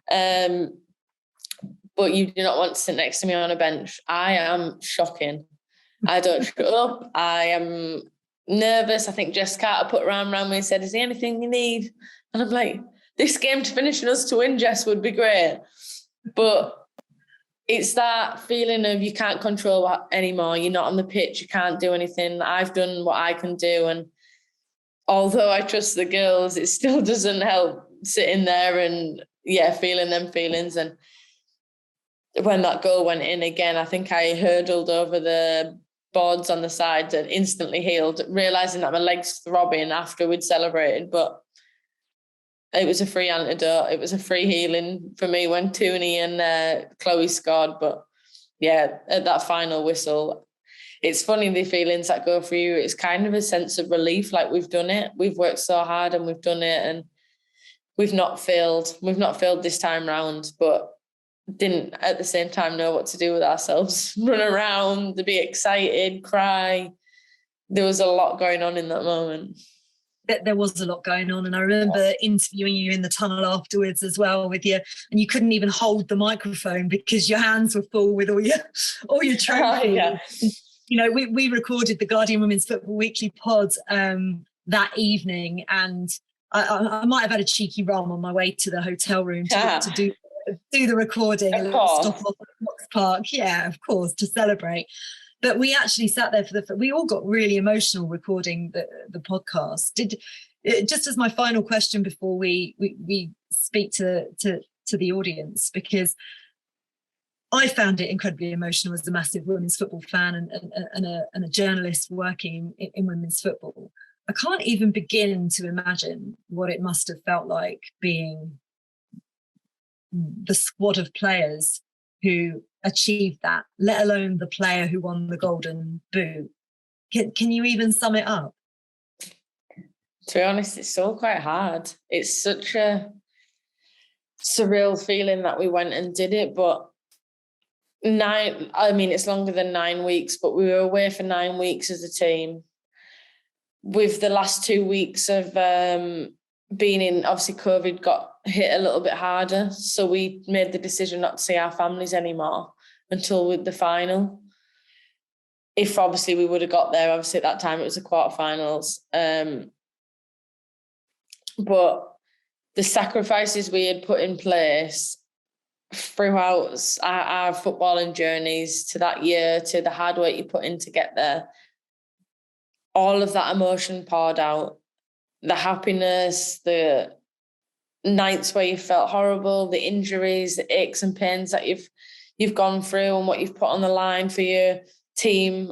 But you do not want to sit next to me on a bench. I am shocking. I don't shut up. I am nervous. I think Jess Carter put her arm around me and said, is there anything you need? And I'm like, this game to finish and us to win, Jess, would be great. But it's that feeling of you can't control anymore. You're not on the pitch. You can't do anything. I've done what I can do. And although I trust the girls, it still doesn't help sitting there and, feeling them feelings. And when that goal went in again, I think I hurdled over the boards on the side and instantly healed, realising that my legs throbbing after we'd celebrated. But it was a free antidote. It was a free healing for me when Tooney and Chloe scored. But yeah, at that final whistle, it's funny the feelings that go through you. It's kind of a sense of relief, like we've done it. We've worked so hard and we've done it, and we've not failed. We've not failed this time round, but didn't at the same time know what to do with ourselves. Run around, be excited, cry. There was a lot going on in that moment. There was a lot going on, and I remember interviewing you in the tunnel afterwards as well with you, and you couldn't even hold the microphone because your hands were full with all your trophies. We recorded the Guardian Women's Football Weekly pod that evening, and I might have had a cheeky rum on my way to the hotel room to do the recording. A little stop off at Fox Park, of course, to celebrate. But we actually sat there we all got really emotional recording the podcast. Just as my final question before we speak to the audience, because I found it incredibly emotional as a massive women's football fan and a journalist working in women's football. I can't even begin to imagine what it must have felt like being the squad of players who achieved that, let alone the player who won the Golden Boot. Can you even sum it up? To be honest, it's still quite hard. It's such a surreal feeling that we went and did it, but it's longer than 9 weeks, but we were away for 9 weeks as a team. With the last 2 weeks of being in, obviously COVID got hit a little bit harder, so we made the decision not to see our families anymore until with the final. If obviously we would have got there, obviously at that time it was the quarterfinals. But the sacrifices we had put in place throughout our footballing journeys to that year, to the hard work you put in to get there, all of that emotion poured out. The happiness, the nights where you felt horrible, the injuries, the aches and pains that you've gone through and what you've put on the line for your team.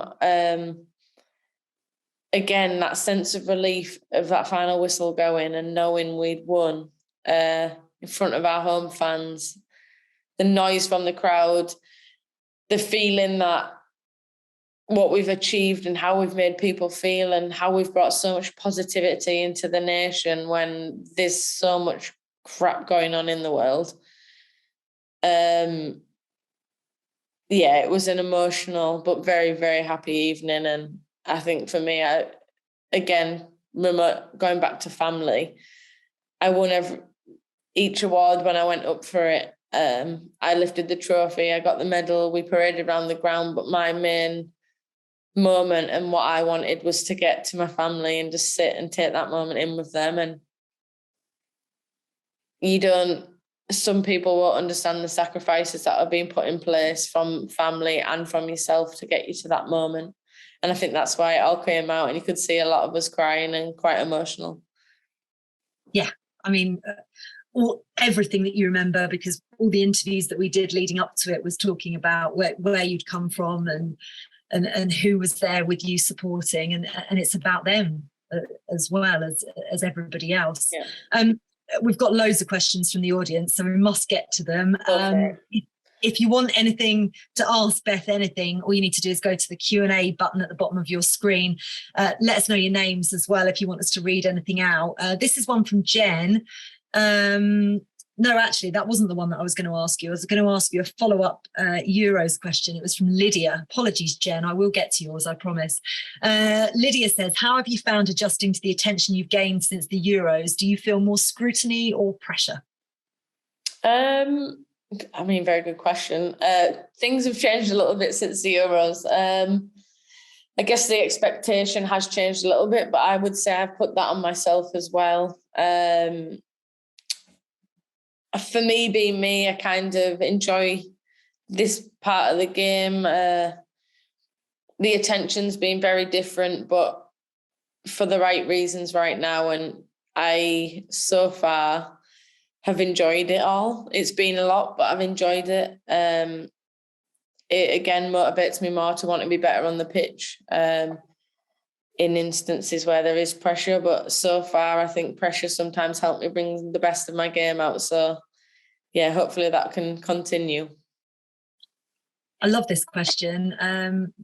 Again, that sense of relief of that final whistle going and knowing we'd won in front of our home fans, the noise from the crowd, the feeling that what we've achieved and how we've made people feel and how we've brought so much positivity into the nation when there's so much crap going on in the world. It was an emotional but very, very happy evening. And I think for me, going back to family, I won each award when I went up for it. I lifted the trophy, I got the medal, we paraded around the ground, but my main moment and what I wanted was to get to my family and just sit and take that moment in with them. And some people won't understand the sacrifices that are being put in place from family and from yourself to get you to that moment. And I think that's why it all came out, and you could see a lot of us crying and quite emotional. Yeah, I mean, everything that you remember, because all the interviews that we did leading up to it was talking about where you'd come from and who was there with you supporting, and it's about them as well as everybody else. Yeah. We've got loads of questions from the audience, so we must get to them. If you want anything to ask Beth, anything, all you need to do is go to the Q&A button at the bottom of your screen. Let us know your names as well if you want us to read anything out. This is one from Jen. No, actually, that wasn't the one that I was going to ask you. I was going to ask you a follow-up Euros question. It was from Lydia. Apologies, Jen. I will get to yours, I promise. Lydia says, how have you found adjusting to the attention you've gained since the Euros? Do you feel more scrutiny or pressure? Very good question. Things have changed a little bit since the Euros. I guess the expectation has changed a little bit, but I would say I've put that on myself as well. For me, being me, I kind of enjoy this part of the game. The attention's been very different, but for the right reasons right now. And I, so far, have enjoyed it all. It's been a lot, but I've enjoyed it. It, again, motivates me more to want to be better on the pitch in instances where there is pressure. But so far, I think pressure sometimes helps me bring the best of my game out. So, yeah, hopefully that can continue. I love this question.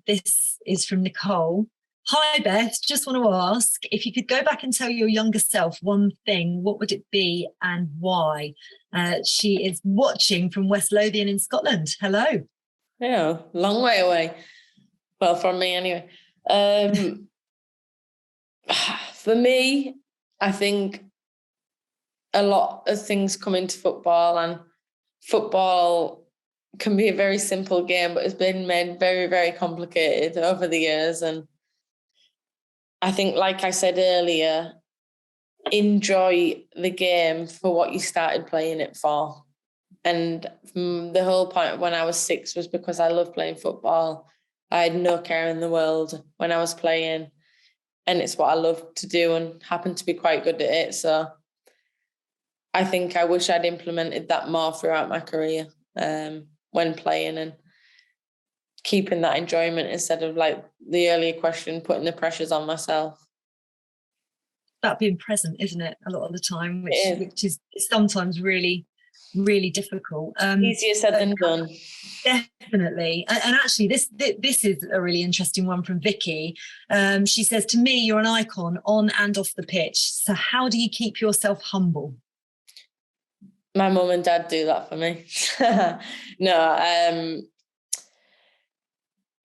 This is from Nicole. Hi, Beth. Just want to ask, if you could go back and tell your younger self one thing, what would it be and why? She is watching from West Lothian in Scotland. Hello. Yeah, long way away. Well, from me anyway. For me, I think a lot of things come into football, and football can be a very simple game, but it's been made very, very complicated over the years. And I think, like I said earlier, enjoy the game for what you started playing it for. And the whole point when I was 6 was because I loved playing football. I had no care in the world when I was playing, and it's what I loved to do and happened to be quite good at it. So I think I wish I'd implemented that more throughout my career. when playing and keeping that enjoyment instead of, like the earlier question, putting the pressures on myself. About being present, isn't it? A lot of the time, which is sometimes really, really difficult. Easier said than done. Definitely. And actually, this is a really interesting one from Vicky. She says, to me, you're an icon on and off the pitch. So how do you keep yourself humble? My mum and dad do that for me. No,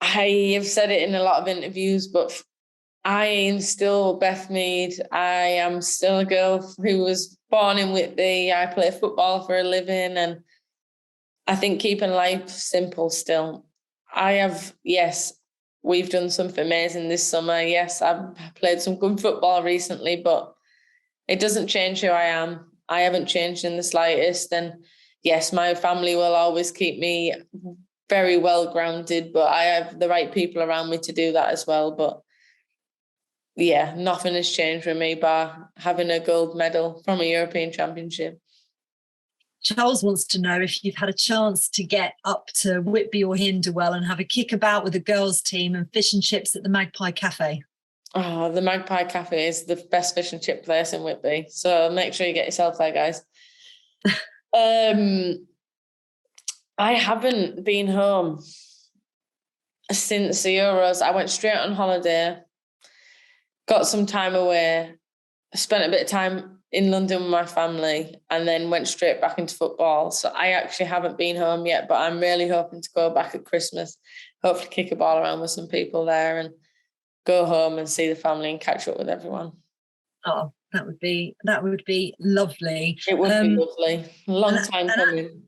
I have said it in a lot of interviews, but I am still Beth Mead. I am still a girl who was born in Whitby. I play football for a living, and I think keeping life simple still. Yes, we've done something amazing this summer. Yes, I've played some good football recently, but it doesn't change who I am. I haven't changed in the slightest. And yes, my family will always keep me very well grounded, but I have the right people around me to do that as well. But yeah, nothing has changed with me bar having a gold medal from a European Championship. Charles wants to know if you've had a chance to get up to Whitby or Hinderwell and have a kick about with the girls' team and fish and chips at the Magpie Cafe. Oh, the Magpie Cafe is the best fish and chip place in Whitby. So make sure you get yourself there, guys. I haven't been home since the Euros. I went straight on holiday, got some time away, spent a bit of time in London with my family, and then went straight back into football. So I actually haven't been home yet, but I'm really hoping to go back at Christmas, hopefully kick a ball around with some people there and go home and see the family and catch up with everyone. Oh, that would be lovely. It would be lovely. Long time coming.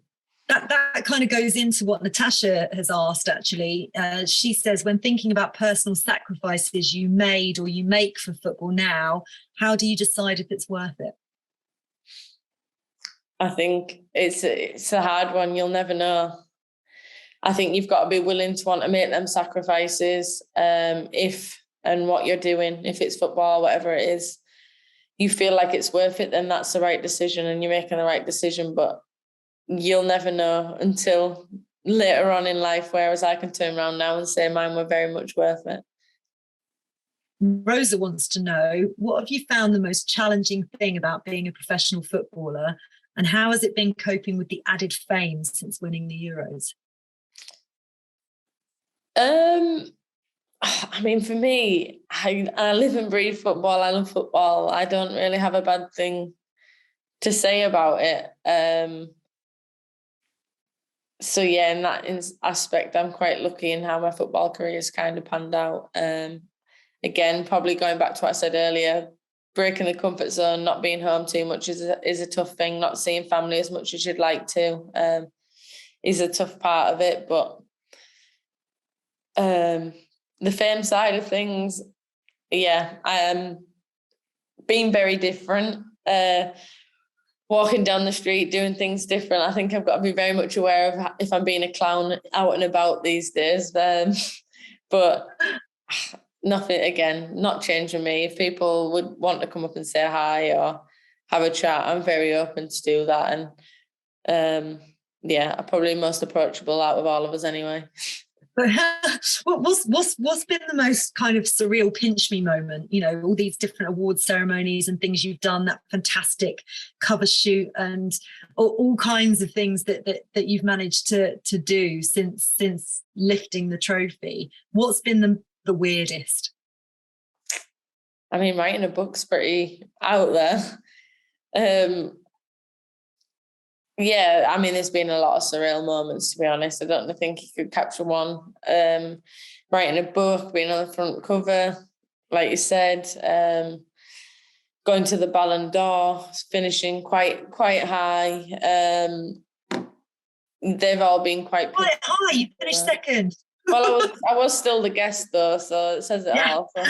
That kind of goes into what Natasha has asked, actually. She says, when thinking about personal sacrifices you made or you make for football now, how do you decide if it's worth it? I think it's a hard one. You'll never know. I think you've got to be willing to want to make them sacrifices if and what you're doing, if it's football, whatever it is, you feel like it's worth it, then that's the right decision and you're making the right decision. But you'll never know until later on in life, whereas I can turn around now and say mine were very much worth it. Rosa wants to know, what have you found the most challenging thing about being a professional footballer, and how has it been coping with the added fame since winning the Euros? I mean, for me, I live and breathe football. I love football. I don't really have a bad thing to say about it. So yeah, in that aspect, I'm quite lucky in how my football career has kind of panned out. Again, probably going back to what I said earlier, breaking the comfort zone, not being home too much is a tough thing. Not seeing family as much as you'd like to is a tough part of it. But the fame side of things, yeah, being very different. Walking down the street, doing things different. I think I've got to be very much aware of if I'm being a clown out and about these days. But nothing, again, not changing me. If people would want to come up and say hi or have a chat, I'm very open to do that. And I'm probably most approachable out of all of us anyway. But what's been the most kind of surreal pinch me moment? You know, all these different award ceremonies and things you've done, that fantastic cover shoot and all kinds of things that you've managed to do since lifting the trophy. What's been the weirdest? I mean, writing a book's pretty out there. Yeah, I mean, there's been a lot of surreal moments, to be honest. I don't think you could capture one. Writing a book, being on the front cover, like you said, going to the Ballon d'Or, finishing quite high. They've all been quite high. You finished second. Well, I was still the guest though, so it says it all. So.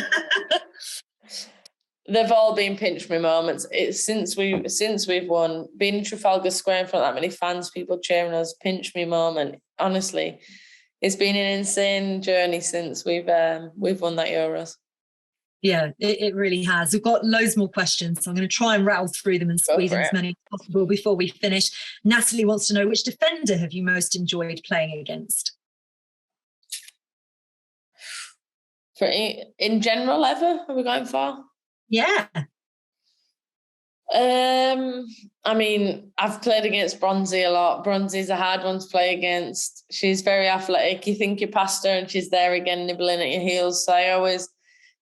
They've all been pinch me moments. It's since we've won, being in Trafalgar Square in front of that many fans, people cheering us, pinch me moment. Honestly, it's been an insane journey since we've won that Euros. Yeah, it really has. We've got loads more questions, so I'm going to try and rattle through them and squeeze in as many as possible before we finish. Natalie wants to know, which defender have you most enjoyed playing against? For in general, ever? Are we going for? Yeah. I mean, I've played against Bronzy a lot. Bronzy's a hard one to play against. She's very athletic. You think you passed her and she's there again nibbling at your heels. So I always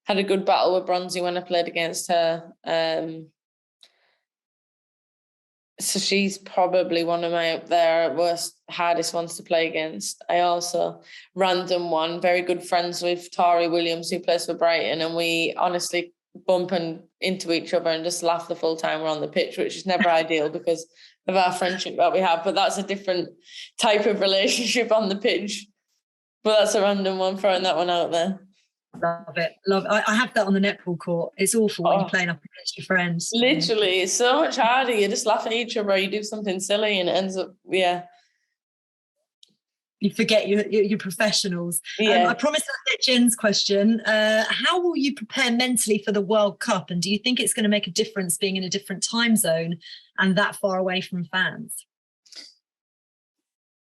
had a good battle with Bronzy when I played against her. So she's probably one of my hardest ones to play against. I also, random one, very good friends with Tori Williams, who plays for Brighton, and we honestly bump into each other and just laugh the full time we're on the pitch, which is never ideal because of our friendship that we have. But that's a different type of relationship on the pitch. But that's a random one, throwing that one out there. Love it. I have that on the netball court. It's awful when you're playing up against your friends. Literally, it's so much harder. You just laugh at each other, you do something silly and it ends up, You forget you're professionals. Yeah. I promised I'd get Jen's question. How will you prepare mentally for the World Cup? And do you think it's going to make a difference being in a different time zone and that far away from fans?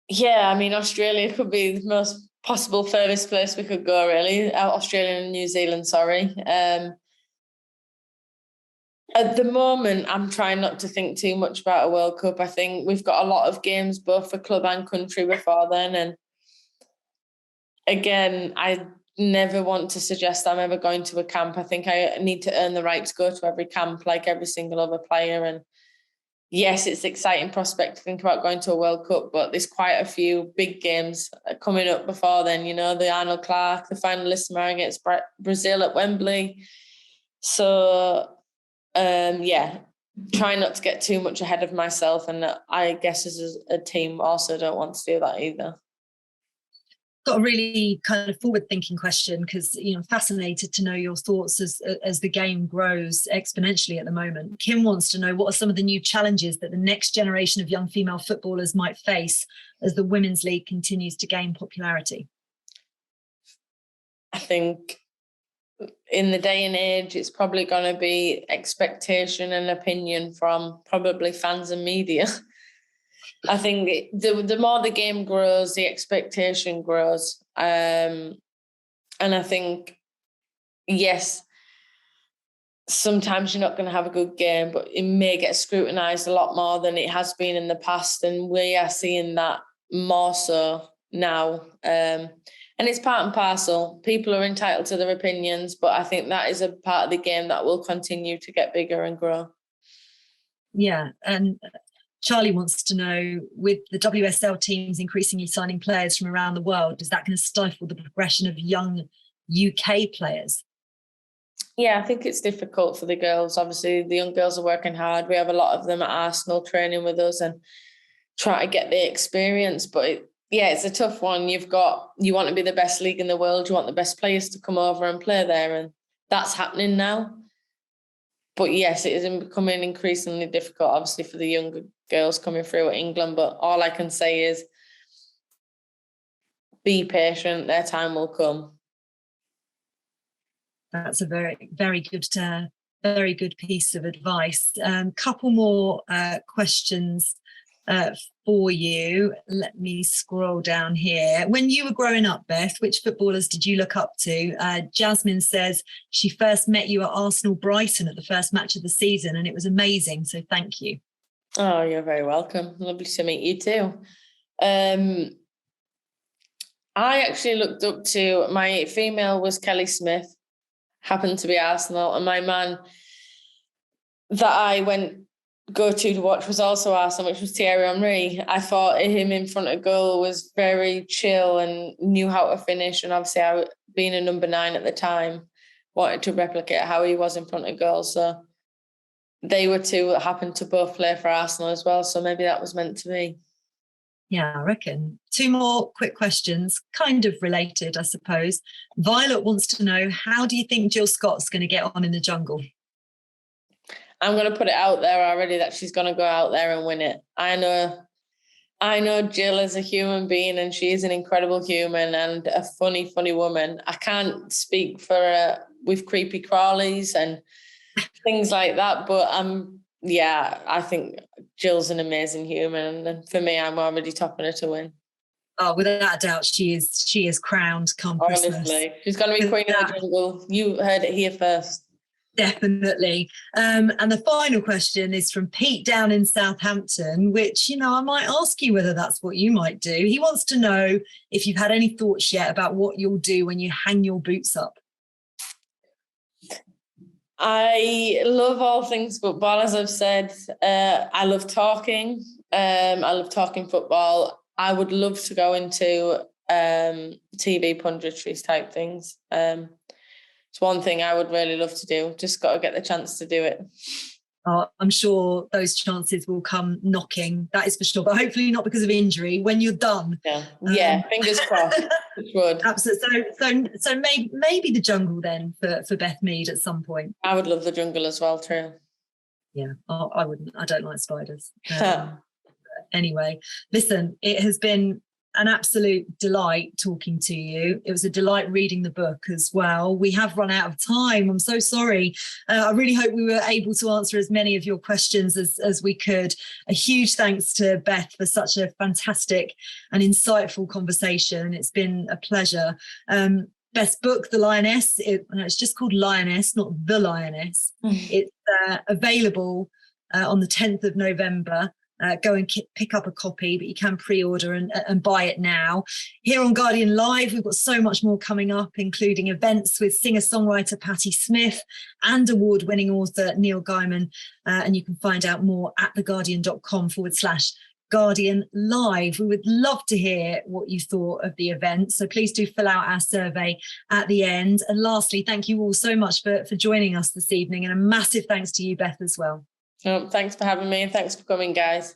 Yeah, I mean, Australia could be the most possible furthest place we could go, really. Australia and New Zealand, sorry. At the moment, I'm trying not to think too much about a World Cup. I think we've got a lot of games both for club and country before then. And again, I never want to suggest I'm ever going to a camp. I think I need to earn the right to go to every camp like every single other player. And yes, it's an exciting prospect to think about going to a World Cup, but there's quite a few big games coming up before then, you know, the Arnold Clark, the finalists tomorrow against Brazil at Wembley. So, try not to get too much ahead of myself. And I guess as a team also don't want to do that either. Got a really kind of forward-thinking question because, I'm fascinated to know your thoughts as the game grows exponentially at the moment. Kim wants to know, what are some of the new challenges that the next generation of young female footballers might face as the Women's League continues to gain popularity? I think in the day and age, it's probably going to be expectation and opinion from probably fans and media. I think the more the game grows, the expectation grows. And I think, yes, sometimes you're not going to have a good game, but it may get scrutinised a lot more than it has been in the past. And we are seeing that more so now. And it's part and parcel. People are entitled to their opinions, but I think that is a part of the game that will continue to get bigger and grow. Yeah, and Charlie wants to know, with the WSL teams increasingly signing players from around the world, is that going to stifle the progression of young UK players? Yeah, I think it's difficult for the girls. Obviously, the young girls are working hard. We have a lot of them at Arsenal training with us and try to get the experience. But it's a tough one. You want to be the best league in the world. You want the best players to come over and play there. And that's happening now. But yes, it is becoming increasingly difficult, obviously, for the younger girls coming through at England. But all I can say is be patient. Their time will come. That's a very, very good piece of advice. Couple more questions for you. Let me scroll down here. When you were growing up, Beth, which footballers did you look up to? Jasmine says she first met you at Arsenal Brighton at the first match of the season, and it was amazing. So thank you. Oh, you're very welcome. Lovely to meet you too. I actually looked up to, my female was Kelly Smith, happened to be Arsenal, and my man that I went go to watch was also Arsenal, which was Thierry Henry. I thought him in front of goal was very chill and knew how to finish, and obviously I, being a number 9 at the time, wanted to replicate how he was in front of goal. So they were two that happened to both play for Arsenal as well, so maybe that was meant to be. Yeah, I reckon. 2 more quick questions, kind of related, I suppose. Violet wants to know, how do you think Jill Scott's going to get on in the jungle? I'm going to put it out there already that she's going to go out there and win it. I know Jill is a human being, and she is an incredible human and a funny woman. I can't speak for with creepy crawlies and things like that. But I think Jill's an amazing human, and for me, I'm already topping her to win. Oh, without a doubt, she is crowned come Christmas. Honestly, she's going to be queen of the jungle. You heard it here first. Definitely. And the final question is from Pete down in Southampton, which, I might ask you whether that's what you might do. He wants to know if you've had any thoughts yet about what you'll do when you hang your boots up. I love all things football, as I've said. I love talking. I love talking football. I would love to go into TV punditry type things. It's one thing I would really love to do. Just got to get the chance to do it. Oh, I'm sure those chances will come knocking. That is for sure. But hopefully not because of injury. When you're done. Yeah. Fingers crossed. It would. Absolutely. So maybe the jungle then for Beth Mead at some point. I would love the jungle as well, too. Yeah. Oh, I wouldn't. I don't like spiders. Anyway, listen, it has been an absolute delight talking to you. It was a delight reading the book as well. We have run out of time. I'm so sorry. I really hope we were able to answer as many of your questions as we could. A huge thanks to Beth for such a fantastic and insightful conversation. It's been a pleasure. Best book, The Lioness. It's just called Lioness, not The Lioness. It's available on the 10th of November. Go and pick up a copy, but you can pre-order and buy it now. Here on Guardian Live, we've got so much more coming up, including events with singer-songwriter Patti Smith and award-winning author Neil Gaiman. And you can find out more at theguardian.com/Guardian Live. We would love to hear what you thought of the event. So please do fill out our survey at the end. And lastly, thank you all so much for joining us this evening. And a massive thanks to you, Beth, as well. Thanks for having me, and thanks for coming, guys.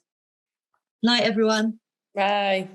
Night, everyone. Bye.